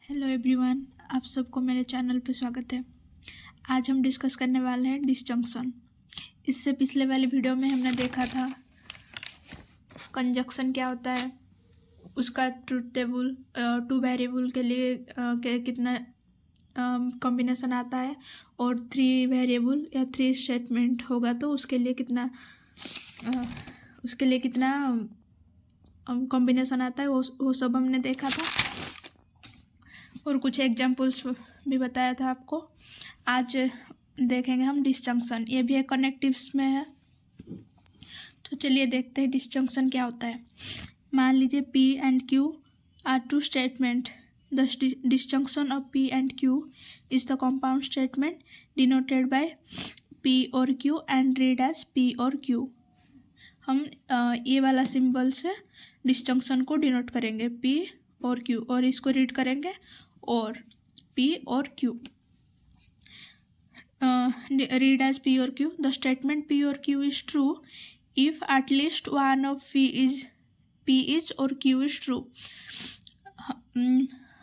Hello everyone, आप सबको मेरे चैनल पे स्वागत है। आज हम डिस्कस करने वाले हैं डिसजंक्शन। इससे पिछले वाली वीडियो में हमने देखा था कंजक्शन क्या होता है, उसका ट्रूथ टेबल, टू वेरिएबल के लिए कितना कॉम्बिनेशन आता है, और 3 वेरिएबल या 3 स्टेटमेंट होगा तो उसके लिए कितना कॉम्बिनेशन आता है, वो सब हमने देखा था और कुछ एग्जाम्पल्स भी बताया था आपको। आज देखेंगे हम डिसजंक्शन, ये भी एक कनेक्टिव्स में है। तो चलिए देखते हैं डिसजंक्शन क्या होता है। मान लीजिए P and Q are two statement. The disjunction of P and Q is the compound statement denoted by P और Q and read as P और Q। हम ये वाला सिंबल से डिसजंक्शन को डिनोट करेंगे, P और Q, और इसको रीड करेंगे और P और Q। read as P or Q. The statement P or Q is true if at least one of P is or Q is true.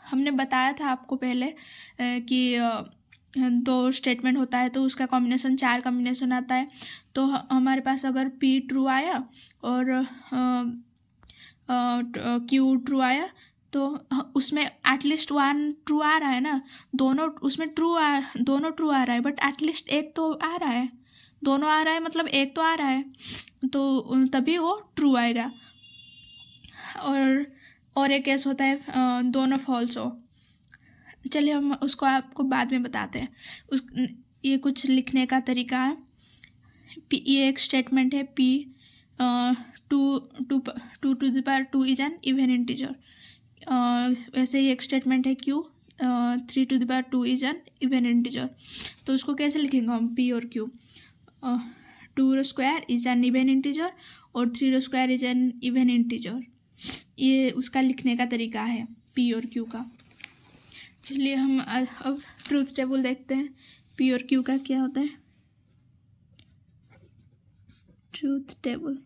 हमने बताया था आपको पहले कि 2 स्टेटमेंट होता है तो उसका कॉम्बिनेशन 4 कॉम्बिनेशन आता है। तो हमारे पास अगर P ट्रू आया और Q ट्रू आया तो उसमें एटलीस्ट 1 ट्रू आ रहा है ना, दोनों उसमें दोनों ट्रू आ रहा है, बट एटलीस्ट एक तो आ रहा है, दोनों आ रहा है मतलब एक तो आ रहा है, तो तभी वो ट्रू आएगा। और एक केस होता है दोनों फॉल्स हो। चलिए हम उसको आपको बाद में बताते हैं। ये कुछ लिखने का तरीका है। ये एक स्टेटमेंट है P 2 to the power 2 is an even integer. वैसे ही एक स्टेटमेंट है Q 3 to the power 2 is an even integer. तो उसको कैसे लिखेंगे हम P और Q? 2 square is an even integer और 3 square is an even integer. ये उसका लिखने का तरीका है P और Q का। चलिए हम अब ट्रूथ टेबल देखते हैं P और Q का क्या होता है। ट्रूथ टेबल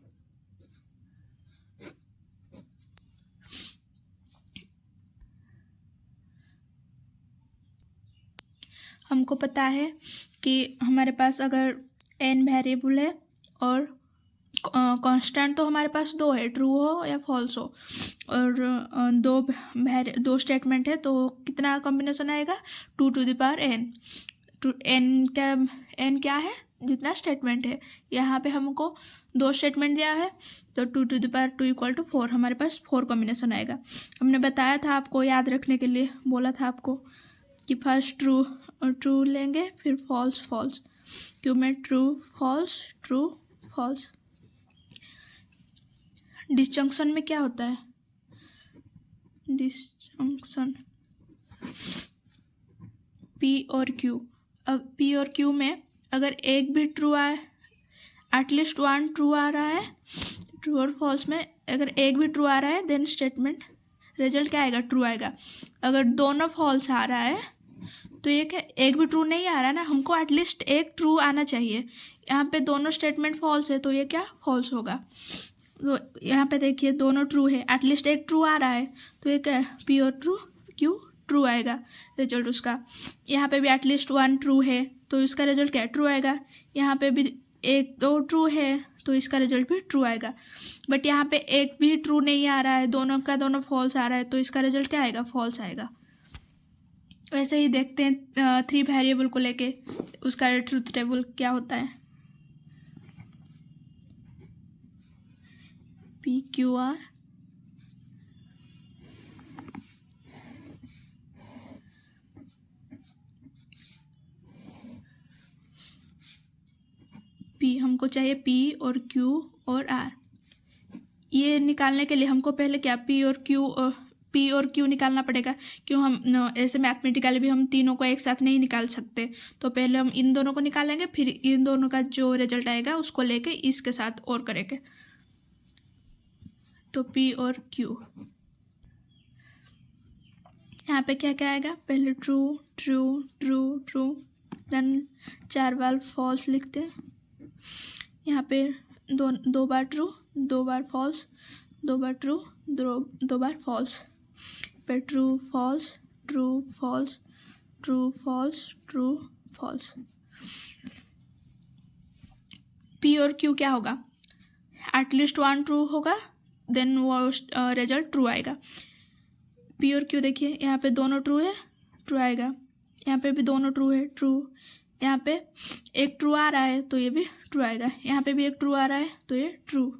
हमको पता है कि हमारे पास अगर n वेरिएबल है और कांस्टेंट तो हमारे पास 2 है, ट्रू हो या फॉल्स हो, और दो स्टेटमेंट है तो कितना कॉम्बिनेशन आएगा? 2 to the power n। n क्या है? जितना स्टेटमेंट है। यहाँ पे हमको 2 स्टेटमेंट दिया है तो 2 to the power 2 equal to 4, हमारे पास 4 कॉम्बिनेशन आएगा। हमने बताया था आपको, याद रखने के लिए बोला था आपको कि फर्स्ट ट्रू लेंगे फिर फॉल्स। क्यों में ट्रू फॉल्स। डिसजंक्शन में क्या होता है? डिसजंक्शन P और Q में अगर एक भी ट्रू आए, एटलीस्ट 1 ट्रू आ रहा है, ट्रू और फॉल्स में अगर एक भी ट्रू आ रहा है देन स्टेटमेंट रिजल्ट क्या आएगा? ट्रू आएगा। अगर दोनों फॉल्स आ रहा है तो ये क्या, एक भी ट्रू नहीं आ रहा है ना, हमको एटलीस्ट एक ट्रू आना चाहिए। यहाँ पे दोनों स्टेटमेंट फॉल्स है तो ये क्या, फॉल्स होगा। तो यहाँ पे देखिए दोनों ट्रू है, एटलीस्ट एक ट्रू आ रहा है तो ये क्या, P और Q ट्रू आएगा रिजल्ट उसका। यहाँ पे भी एटलीस्ट 1 ट्रू है तो इसका रिजल्ट क्या, ट्रू आएगा। यहाँ पे भी 1-2 ट्रू है तो इसका रिजल्ट भी ट्रू आएगा। बट यहाँ पे एक भी ट्रू नहीं आ रहा है, दोनों का दोनों फॉल्स आ रहा है तो इसका रिजल्ट क्या आएगा, फॉल्स आएगा। वैसे ही देखते हैं 3 वेरिएबल को लेके उसका ट्रूथ टेबल क्या होता है। PQR P हमको चाहिए P और Q और R। ये निकालने के लिए हमको पहले क्या, P और Q निकालना पड़ेगा। क्यों, हम ऐसे मैथमेटिकली भी हम तीनों को एक साथ नहीं निकाल सकते, तो पहले हम इन दोनों को निकालेंगे फिर इन दोनों का जो रिजल्ट आएगा उसको लेके इसके साथ और करेंगे। तो P और Q, यहाँ पे क्या क्या आएगा? पहले ट्रू देन 4 बार फॉल्स लिखते हैं। यहाँ पे 2 बार ट्रू, 2 बार फॉल्स, 2 बार ट्रू, 2 बार फॉल्स, पे true false true false, true false, true false. P और क्यू क्या होगा, एटलीस्ट वन ट्रू होगा देन वो रिजल्ट ट्रू आएगा। पी और क्यू देखिए, यहाँ पे दोनों ट्रू है, ट्रू आएगा। यहाँ पे भी दोनों ट्रू है, ट्रू। यहाँ पे एक ट्रू आ रहा है तो ये भी ट्रू आएगा। यहाँ पे भी एक ट्रू आ रहा है तो ये ट्रू।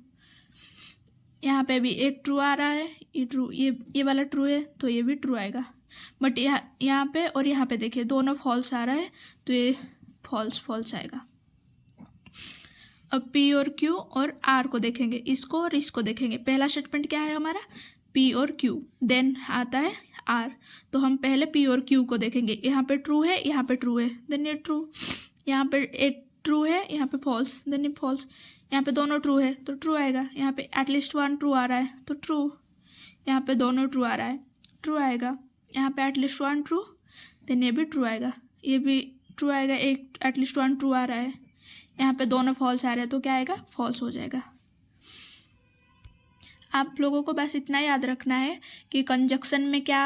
यहाँ पे भी एक ट्रू आ रहा है, ये ट्रू, ये वाला ट्रू है तो ये भी ट्रू आएगा। बट यहाँ पे और यहाँ पे देखिए दोनों फॉल्स आ रहा है तो ये फॉल्स फॉल्स आएगा। अब पी और क्यू और आर को देखेंगे, इसको और इसको देखेंगे। पहला स्टेटमेंट क्या है हमारा, पी और क्यू, देन आता है आर। तो हम पहले पी और क्यू को देखेंगे। यहाँ पे ट्रू है, यहाँ पे ट्रू है, देन ये ट्रू। यहाँ पे एक ट्रू है, यहाँ पे फॉल्स, देन ये फॉल्स। यहाँ पे दोनों ट्रू है तो ट्रू आएगा। यहाँ पे एटलीस्ट वन ट्रू आ रहा है तो ट्रू। यहाँ पे दोनों ट्रू आ रहा है, ट्रू आएगा। यहाँ पे एटलीस्ट वन ट्रू, देन ये भी ट्रू आएगा, ये भी ट्रू आएगा। एक एटलीस्ट वन ट्रू आ रहा है, यहाँ पे दोनों फॉल्स आ रहे हैं तो क्या आएगा, फॉल्स हो जाएगा। आप लोगों को बस इतना याद रखना है कि कंजक्शन में क्या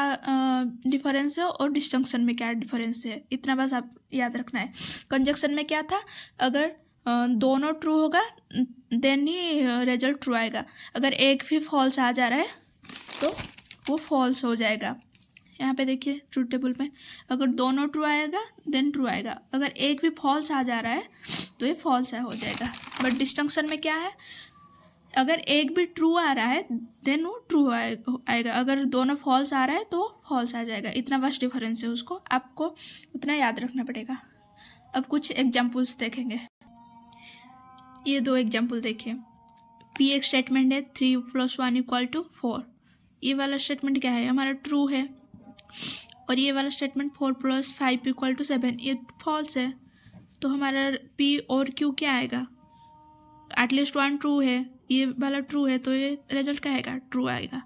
डिफरेंस है और डिस्जंक्शन में क्या डिफरेंस है, इतना बस आप याद रखना है। कंजक्शन में क्या था, अगर दोनों ट्रू होगा देन ही रिजल्ट ट्रू आएगा। अगर एक भी फॉल्स आ जा रहा है तो वो फॉल्स हो जाएगा। यहाँ पे देखिए ट्रू टेबल में, अगर दोनों ट्रू आएगा देन ट्रू आएगा, अगर एक भी फॉल्स आ जा रहा है तो ये फॉल्स हो जाएगा। बट डिस्टिंक्शन में क्या है, अगर एक भी ट्रू आ रहा है देन वो ट्रू आएगा, अगर दोनों फॉल्स आ रहा है तो फॉल्स आ जाएगा। इतना बस डिफरेंस है, उसको आपको उतना याद रखना पड़ेगा। अब कुछ एग्जाम्पल्स देखेंगे। ये दो एग्जाम्पल देखिए। पी एक स्टेटमेंट है 3 + 1 = 4। ये वाला स्टेटमेंट क्या है, हमारा ट्रू है। और ये वाला स्टेटमेंट 4 + 5 = 7, ये फॉल्स है। तो हमारा पी और क्यू क्या आएगा, एटलीस्ट वन ट्रू है, ये वाला ट्रू है तो ये रिजल्ट क्या आएगा, ट्रू आएगा।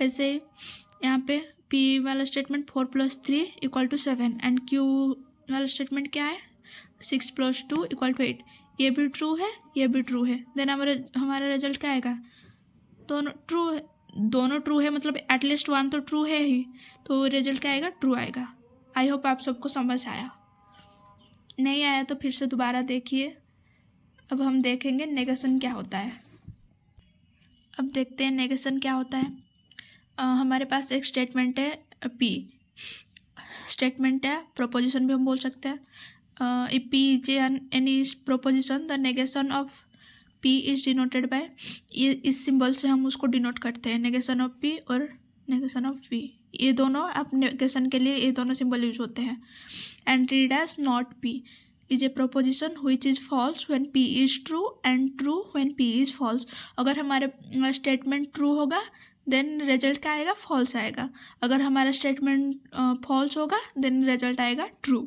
वैसे यहाँ पे पी वाला स्टेटमेंट 4 + 3 = 7 एंड क्यू वाला स्टेटमेंट क्या है 6 + 2 = 8। ये भी ट्रू है, ये भी ट्रू है, देन हमारा रिजल्ट क्या आएगा, दोनों ट्रू है। दोनों ट्रू है मतलब एटलीस्ट वन तो ट्रू है ही, तो रिजल्ट क्या आएगा, ट्रू आएगा। आई होप आप सबको समझ आया। नहीं आया तो फिर से दोबारा देखिए। अब हम देखेंगे नेगेशन क्या होता है। अब देखते हैं नेगेशन क्या होता है। हमारे पास एक स्टेटमेंट है पी, स्टेटमेंट है, प्रोपोजिशन भी हम बोल सकते हैं। If P is any proposition the negation of P is denoted by, ये इस सिंबल से हम उसको डिनोट करते हैं, नेगेशन ऑफ पी और नेगेशन ऑफ पी। ये दोनों आप नेगेशन के लिए ये दोनों सिंबल यूज होते हैं। And read as not P is a proposition which is false when P is true and true when P is false. अगर हमारे स्टेटमेंट ट्रू होगा देन रिजल्ट क्या आएगा, फॉल्स आएगा। अगर हमारा स्टेटमेंट फॉल्स होगा देन रिजल्ट आएगा ट्रू।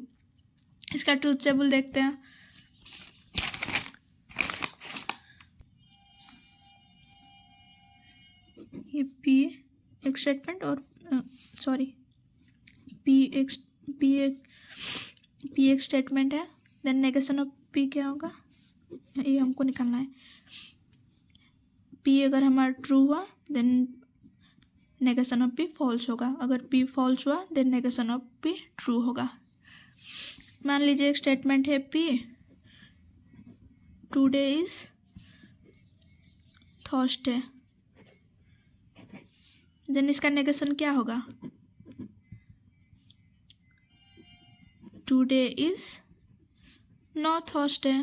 इसका ट्रूथ टेबल देखते हैं। ये पी एक स्टेटमेंट और पी एक स्टेटमेंट है, देन नेगेशन ऑफ पी क्या होगा, ये हमको निकालना है। पी अगर हमारा ट्रू हुआ then negation of P false होगा, अगर पी फॉल्स हुआ then negation of P true होगा। मान लीजिए एक स्टेटमेंट है P today is Thursday, then इसका नेगेशन क्या होगा, टुडे इज नॉट थर्सडे।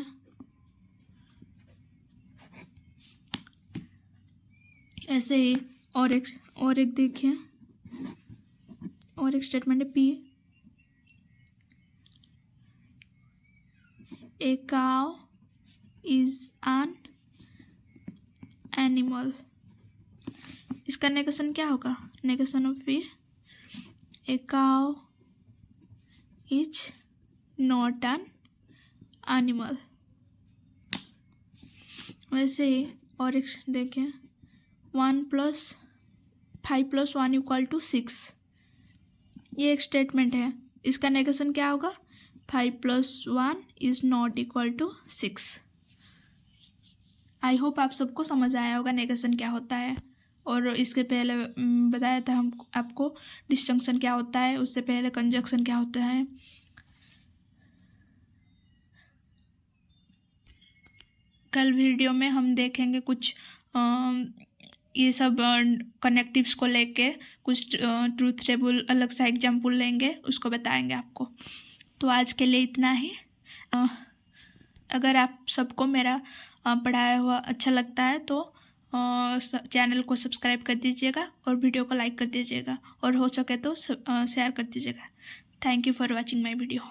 ऐसे ही और एक देखिए, और एक स्टेटमेंट है P a cow is an animal. इसका नेगेशन क्या होगा, negation of P a cow is not an animal. वैसे ही और एक देखें 1 + 5 + 1 = 6। ये एक स्टेटमेंट है, इसका नेगेशन क्या होगा, 5 + 1 is not equal to 6। I hope आप सबको समझ आया होगा नेगेशन क्या होता है। और इसके पहले बताया था हम आपको डिस्जंक्शन क्या होता है, उससे पहले कंजक्शन क्या होता है। कल वीडियो में हम देखेंगे कुछ ये सब कनेक्टिव्स को लेके कुछ ट्रूथ टेबल अलग सा एग्जाम्पल लेंगे, उसको बताएंगे आपको। तो आज के लिए इतना ही। अगर आप सबको मेरा पढ़ाया हुआ अच्छा लगता है तो चैनल को सब्सक्राइब कर दीजिएगा और वीडियो को लाइक कर दीजिएगा और हो सके तो शेयर कर दीजिएगा। Thank you for watching my video.